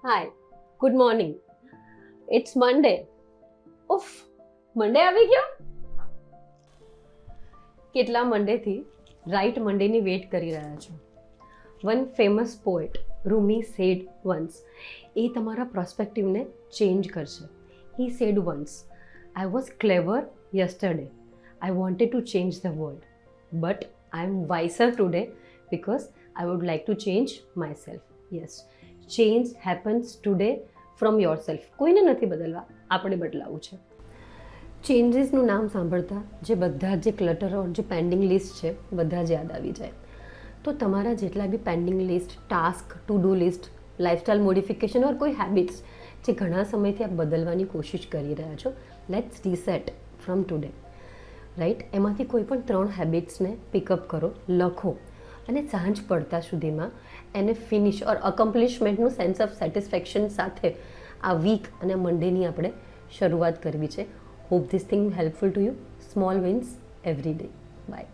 Hi, good morning. It's Monday. ઉફ, Monday આવી ગયો. કેટલા મન્ડેથી રાઈટ મન્ડેની વેટ કરી રહ્યા છો. One famous poet Rumi said once, એ તમારા પ્રોસ્પેક્ટિવને ચેન્જ કરશે. He said once, I was clever yesterday, I wanted to change the world, but I am wiser today because I would like to change myself. Yes, change happens today from yourself. કોઈને નથી બદલવા, આપણે બદલાવું છે. ચેન્જીસનું નામ સાંભળતા જે બધા જે ક્લટર ઓર જે પેન્ડિંગ લિસ્ટ છે બધા જ યાદ આવી જાય. તો તમારા જેટલા બી pending list, task, to do list, lifestyle modification or કોઈ હેબિટ્સ જે ઘણા સમયથી આપ બદલવાની કોશિશ કરી રહ્યા છો, let's reset from today. Right, એમાંથી કોઈ પણ 3 હેબિટ્સને પિકઅપ કરો, લખો અને સાંજ પડતા સુધીમાં એને ફિનિશ ઓર અકમ્પ્લિશમેન્ટનું સેન્સ ઓફ સેટિસ્ફેક્શન સાથે આ વીક અને મંડેની આપણે શરૂઆત કરવી છે. Hope this thing helpful to you. Small wins every day. By.